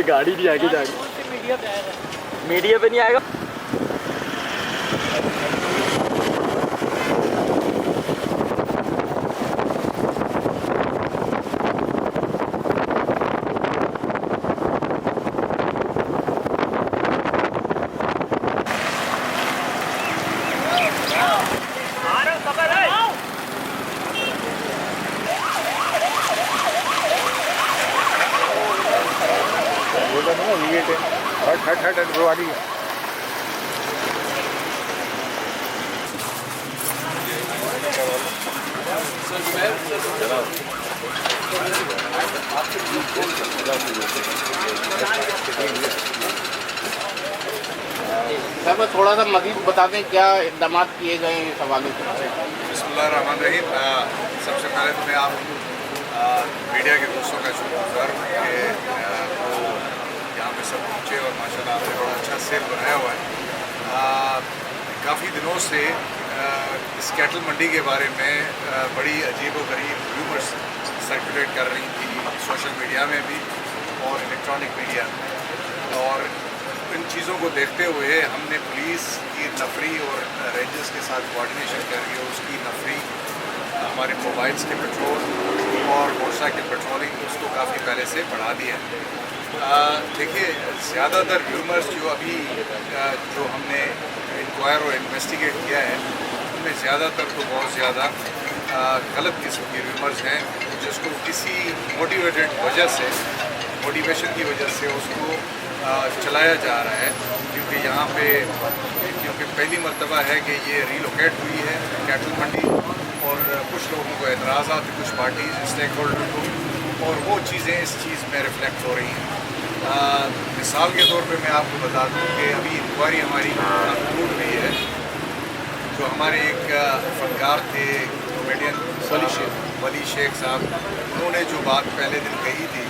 گاڑی نہیں آگے جا رہی, میڈیا پہ نہیں آئے گا. صاحب تھوڑا سا مزید بتا دیں کیا اقدامات کیے گئے ہیں اس حوالے سے. بسم اللہ الرحمن الرحیم. سب سے پہلے تو میں آپ میڈیا کے دوستوں کا شکر گزار ہوں کہ وہ یہاں پہ سب پہنچے اور ماشاء اللہ آپ نے بڑا اچھا سیل بنایا ہوا ہے. کافی دنوں سے اس کیٹل منڈی کے بارے میں بڑی عجیب و غریب ریومرز سرکولیٹ کر رہی تھی سوشل میڈیا میں بھی اور الیکٹرانک میڈیا میں, اور ان چیزوں کو دیکھتے ہوئے ہم نے پولیس کی نفری اور رینجرز کے ساتھ کوآرڈینیشن کر کے اس کی نفری, ہمارے موبائلس کے پیٹرول اور موٹر سائیکل پیٹرولنگ اس کو کافی پہلے سے بڑھا دیا ہے. دیکھیے زیادہ تر ریومرز جو ابھی جو ہم نے انکوائر اور انویسٹیگیٹ کیا ہے ان میں زیادہ تر تو بہت زیادہ غلط قسم کی ریومرز ہیں جس کو کسی موٹیویشن کی وجہ سے اس کو چلایا جا رہا ہے, کیونکہ یہاں پہ پہلی مرتبہ ہے کہ یہ ریلوکیٹ ہوئی ہے کیٹل منڈی, اور کچھ لوگوں کو اعتراضات ہیں, کچھ پارٹیز اسٹیک ہولڈر کو, اور وہ چیزیں اس چیز میں ریفلیکٹ ہو رہی ہیں. مثال کے طور پہ میں آپ کو بتا دوں کہ ابھی انکوائری ہماری کنکلوڈ ہوئی ہے. جو ہمارے ایک فنکار تھے کامیڈین ولی شیخ صاحب, انہوں نے جو بات پہلے دن کہی تھی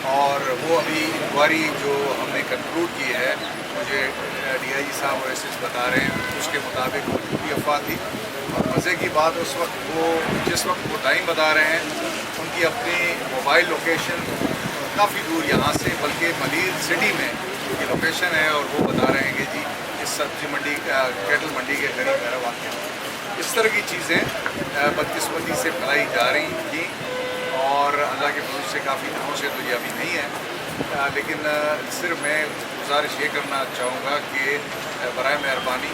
اور وہ ابھی انکوائری جو ہم نے کنکلوڈ کی ہے, مجھے ڈی آئی جی صاحب اور ایس ایس بتا رہے ہیں اس کے مطابق وہ جھوٹی افواہ تھی. اور مزے کی بات اس وقت جس وقت وہ ٹائم بتا رہے ہیں ان کی اپنی موبائل لوکیشن کافی دور یہاں سے, بلکہ ملیر سٹی میں یہ لوکیشن ہے, اور وہ بتا رہے ہیں کہ جی اس سبزی منڈی کیٹل منڈی کے قریب میرا واقعہ. اس طرح کی چیزیں بدقسمتی سے پھیلائی جا رہی تھیں, اور اللہ کے فضل سے کافی دنوں سے تو یہ ابھی نہیں ہے. لیکن صرف میں گزارش یہ کرنا چاہوں گا کہ برائے مہربانی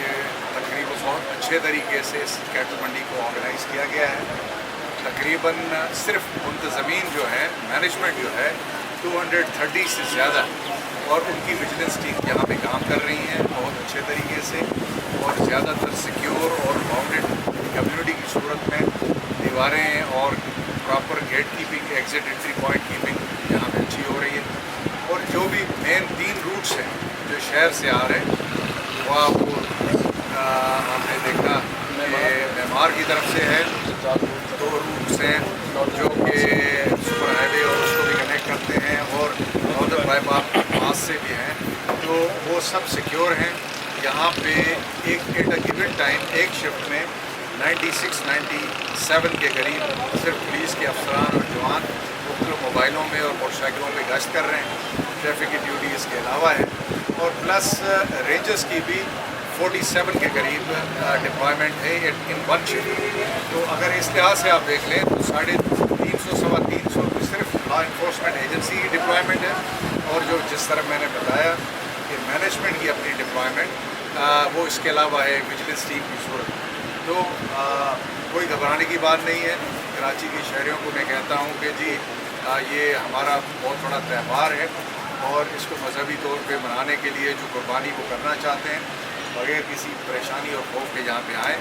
یہ تقریباً بہت اچھے طریقے سے اس کیٹل منڈی کو آرگنائز کیا گیا ہے. تقریباً صرف منتظمین جو ہے, مینجمنٹ جو ہے 230 سے زیادہ, اور ان کی وجیلنس ٹیم یہاں پہ کام کر رہی ہیں بہت اچھے طریقے سے, اور زیادہ تر سیکیور اور باؤنڈیڈ کمیونٹی کی صورت میں دیواریں اور proper gate keeping, exit entry point keeping یہاں پہ اچھی ہو رہی ہے. اور جو بھی مین 3 روٹس ہیں جو شہر سے آ رہے ہیں وہ آپ نے دیکھا کہ معمار کی طرف سے ہے, 2 روٹس ہیں جو کہ سپر ہائی وے اور اس کو بھی کنیکٹ کرتے ہیں, اور ناردرن بائی پاس سے بھی ہیں, تو وہ سب سیکیور ہیں. یہاں پہ ایٹ اے گیون ٹائم ایک شفٹ میں 96-97 کے قریب صرف پولیس کے افسران اور جوان مختلف موبائلوں میں اور موٹر سائیکلوں پہ گشت کر رہے ہیں. ٹریفک کی ڈیوٹی اس کے علاوہ ہے, اور پلس رینجرز کی بھی 47 کے قریب ڈپلائمنٹ ہے ان ون شفٹ. تو اگر اس لحاظ سے آپ دیکھ لیں تو 350-350 صرف لا انفورسمنٹ ایجنسی کی ڈپلائمنٹ ہے, اور جو جس طرح میں نے بتایا کہ مینجمنٹ کی اپنی ڈپلائمنٹ وہ اس کے علاوہ ہے وجیلنس ٹیم کی صورت. تو کوئی گھبرانے کی بات نہیں ہے. کراچی کے شہریوں کو میں کہتا ہوں کہ جی یہ ہمارا بہت بڑا تہوار ہے, اور اس کو مذہبی طور پہ منانے کے لیے جو قربانی وہ کرنا چاہتے ہیں بغیر کسی پریشانی اور خوف کے یہاں پہ آئیں.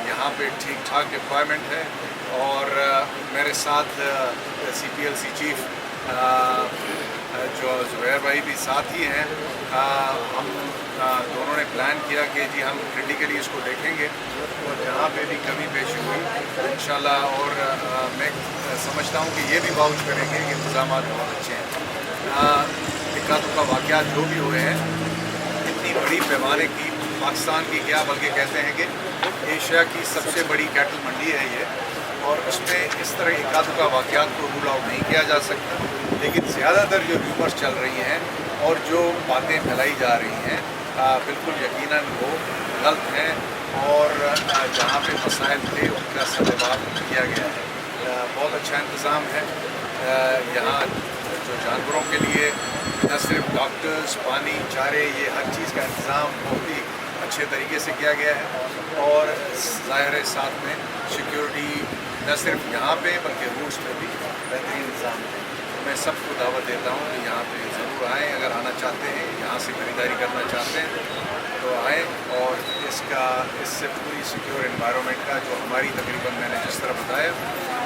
یہاں پہ ٹھیک ٹھاک ڈپلائمنٹ ہے, اور میرے ساتھ سی پی ایل سی چیف جو زبیر بھائی بھی ساتھ ہی ہیں. ہم دونوں نے پلان کیا کہ جی ہم کرٹیکلی اس کو دیکھیں گے, اور جہاں پہ بھی کمی پیشی ہوئی انشاءاللہ, اور میں سمجھتا ہوں کہ یہ بھی واؤچ کریں گے کہ انتظامات بہت اچھے ہیں. اکا دکا واقعات جو بھی ہوئے ہیں اتنی بڑی پیمانے کی پاکستان کی کیا بلکہ کہتے ہیں کہ ایشیا کی سب سے بڑی کیٹل منڈی ہے یہ, اور اس میں اس طرح ایک کا واقعات کو رول آؤٹ نہیں کیا جا سکتا، لیکن زیادہ تر جو ریومرز چل رہی ہیں اور جو باتیں پھیلائی جا رہی ہیں بالکل یقیناً وہ غلط ہیں، اور جہاں پہ مسائل تھے ان کا سدباب کیا گیا ہے۔ بہت اچھا انتظام ہے یہاں، جو جانوروں کے لیے نہ صرف ڈاکٹرز، پانی، چارے، یہ ہر چیز کا انتظام بہت ہی اچھے طریقے سے کیا گیا ہے، اور ظاہر ہے ساتھ میں سیکیورٹی نہ صرف یہاں پہ بلکہ روٹس پہ بھی بہترین انتظام ہے۔ میں سب کو دعوت دیتا ہوں کہ یہاں پہ ضرور آئیں، اگر آنا چاہتے ہیں، یہاں سے خریداری کرنا چاہتے ہیں تو آئیں، اور اس سے پوری سیکیور انوائرمنٹ کا جو ہماری تقریباً میں نے جس طرح بتایا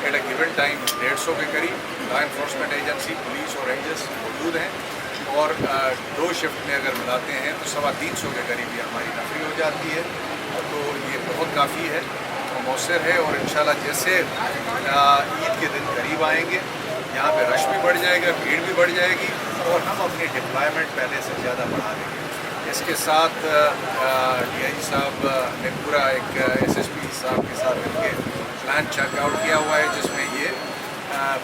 ایٹ اے گیون ٹائم 150 کے قریب لا انفورسمنٹ ایجنسی، پولیس اور رینجرز موجود ہیں، اور 2 شفٹ میں اگر ملاتے ہیں تو 350 کے قریب یہ ہماری نفری ہو جاتی ہے، تو یہ بہت کافی ہے، مؤثر ہے، اور انشاءاللہ جیسے عید کے دن قریب آئیں گے یہاں پہ رش بھی بڑھ جائے گا، بھیڑ بھی بڑھ جائے گی، اور ہم اپنی ڈپلائمنٹ پہلے سے زیادہ بڑھا دیں گے۔ اس کے ساتھ ڈی آئی صاحب نے پورا ایک ایس ایس پی صاحب کے ساتھ مل کے پلان چیک آؤٹ کیا ہوا ہے، جس میں یہ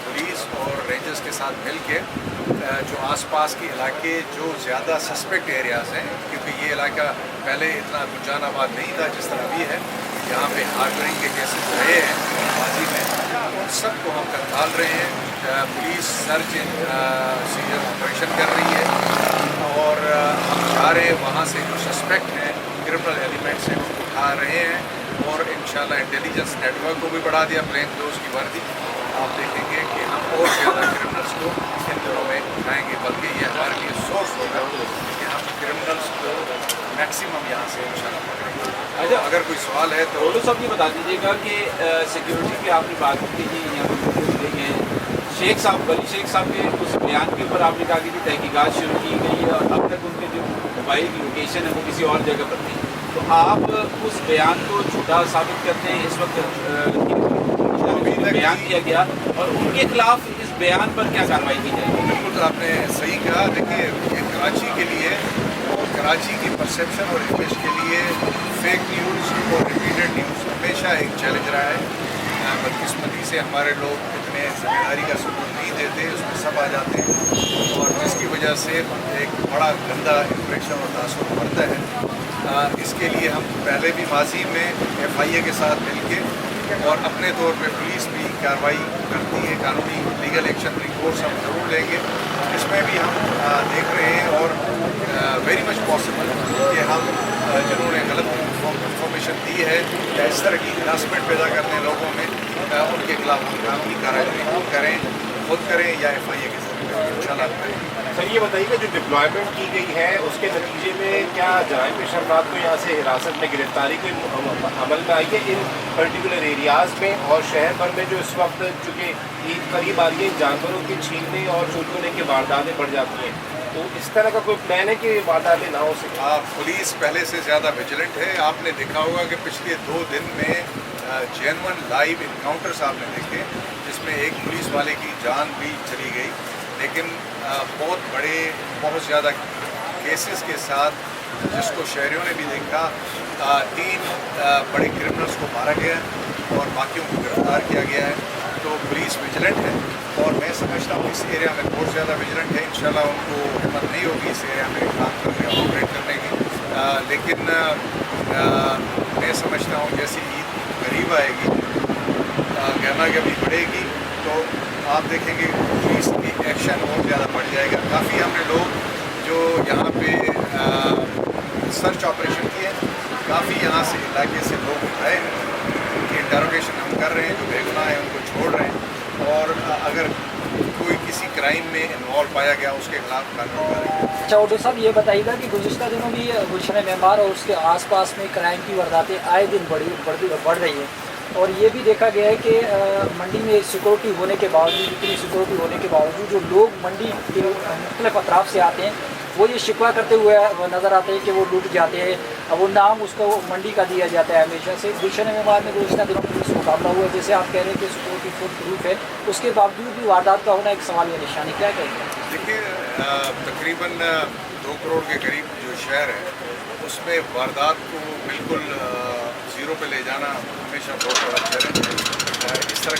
پولیس اور رینجرز کے ساتھ مل کے جو آس پاس کے علاقے جو زیادہ سسپیکٹ ایریاز ہیں، کیونکہ یہ علاقہ پہلے اتنا جان آباد نہیں تھا جس طرح بھی ہے، یہاں پہ ہارڈرنگ کے کیسز رہے ہیں ماضی میں، ان سب کو ہم کنٹرول رہے ہیں۔ پولیس سرچ سیجر آپریشن کر رہی ہے، اور ہم جا رہے ہیں وہاں سے جو سسپیکٹ ہیں کرمنل ایلیمنٹس ہیں ان کو اٹھا رہے ہیں، اور انشاءاللہ انٹیلیجنس نیٹ ورک کو بھی بڑھا دیا، پلین کلوز کی وردی، آپ دیکھیں گے کہ ہم اور زیادہ کرمنلس کو ان دنوں میں اٹھائیں گے، بلکہ یہ ہمارے لیے سورس ہوگا کہ ہم کرمنلس کو میکسیمم یہاں سے انشاءاللہ پکڑیں گے۔ اچھا، اگر کوئی سوال ہے تو ڈولو صاحب یہ بتا دیجیے گا کہ سیکیورٹی کی آپ نے بات کی تھی، یہاں شیخ صاحب ولی شیخ صاحب کے اس بیان کے اوپر آپ نے کہا کہ تحقیقات شروع کی گئی ہے، اور اب تک ان کے جو موبائل کی لوکیشن ہے وہ کسی اور جگہ پر تھی، تو آپ اس بیان کو جھوٹا ثابت کرتے ہیں اس وقت بیان کیا گیا، اور ان کے خلاف اس بیان پر کیا کارروائی کی جائے گی؟ بالکل آپ نے صحیح کہا، دیکھیے یہ کراچی کے لیے اور کراچی کی پرسیپشن اور امیج کے لیے فیک نیوز اور ریپیٹڈ نیوز ہمیشہ ایک چیلنج رہا ہے۔ بدقسمتی سے ہمارے لوگ اتنے ذمہ داری کا ثبوت نہیں دیتے، اس میں سب آ جاتے ہیں، اور جس کی وجہ سے ایک بڑا گندا امپریشن اور تاثر پڑتا ہے۔ اس کے لیے ہم پہلے بھی ماضی میں ایف آئی اے کے ساتھ مل کے اور اپنے طور پہ پولیس بھی کارروائی کرتی ہے، قانونی لیگل ایکشن ریپورٹس ہم ضرور لیں گے، اس میں بھی ہم دیکھ رہے ہیں، اور ویری مچ پاسبل کہ ہم جنہوں نے غلط انفارمیشن دی ہے یا اس طرح کی ہراسمنٹ پیدا کرنے لوگوں میں، ان کے خلاف ہم قانونی کارروائی کریں، خود کریں یا ایف آئی اے کے ذریعے انشاءاللہ۔ سر یہ بتائیے کہ جو ڈپلائمنٹ کی گئی ہے اس کے نتیجے میں کیا جرائم پیشہ افراد کو یہاں سے حراست میں گرفتاری کے عمل میں آئی ہے ان پرٹیکولر ایریاز میں، اور شہر بھر میں جو اس وقت چونکہ عید قریب آ رہی ہے جانوروں کے چھیننے اور چوری ہونے کی وارداتیں بڑھ جاتی ہیں، تو اس طرح کا کوئی پلان ہے کہ وارداتیں نہ ہو سکیں؟ پولیس پہلے سے زیادہ ویجیلنٹ ہے۔ آپ نے دیکھا ہوگا کہ پچھلے 2 دن میں جینون لائیو انکاؤنٹرز آپ نے دیکھے، جس میں ایک پولیس والے کی جان بھی چلی گئی، لیکن بہت زیادہ کیسز کے ساتھ، جس کو شہریوں نے بھی دیکھا، 3 بڑے کرمنلز کو مارا گیا اور باقیوں کو گرفتار کیا گیا ہے، تو پولیس ویجیلنٹ ہے، اور میں سمجھتا ہوں اس ایریا میں بہت زیادہ ویجیلنٹ ہے، انشاءاللہ ان کو ہمت نہیں ہوگی اس ایریا میں کام کرنے اور آپریٹ کرنے کی، لیکن میں سمجھتا ہوں جیسی عید قریب آئے گی، گرما گرمی بڑھے گی، تو آپ دیکھیں گے پولیس کی ایکشن اور زیادہ بڑھ جائے گا۔ کافی ہم نے لوگ جو یہاں پہ سرچ آپریشن کیے، کافی یہاں سے علاقے سے لوگ آئے ہیں، ان کی انٹروگیشن ہم کر رہے ہیں، جو بے گناہ ہیں ان کو چھوڑ رہے ہیں، اور اگر کوئی کسی کرائم میں انوالو پایا گیا اس کے خلاف کارروائی کریں گے۔ اچھا اردو صاحب یہ بتائیے گا کہ گزشتہ دنوں بھی گلشن معمار اور اس کے آس پاس میں کرائم کی وارداتیں آئے دن بڑھ رہی ہیں، اور یہ بھی دیکھا گیا ہے کہ منڈی میں سیکورٹی ہونے کے باوجود، اتنی سیکورٹی ہونے کے باوجود جو لوگ منڈی کے مختلف اطراف سے آتے ہیں وہ یہ شکوہ کرتے ہوئے نظر آتے ہیں کہ وہ لوٹ جاتے ہیں، وہ نام اس کو منڈی کا دیا جاتا ہے ہمیشہ سے۔ گلشن معمار میں گزشتہ دنوں میں پولیس مقابلہ ہوا ہے، جیسے آپ کہہ رہے ہیں کہ سیکورٹی فل پروف ہے، اس کے باوجود بھی واردات کا ہونا ایک سوال یا نشانی، کیا کہیں گے؟ دیکھیے تقریباً 2 کروڑ کے قریب جو شہر ہے اس میں واردات کو بالکل زیرو پہ لے جانا ہمیشہ بہت بڑا چیلنج ہے۔ اس طرح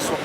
SOP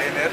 INL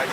IG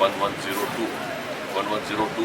1102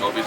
24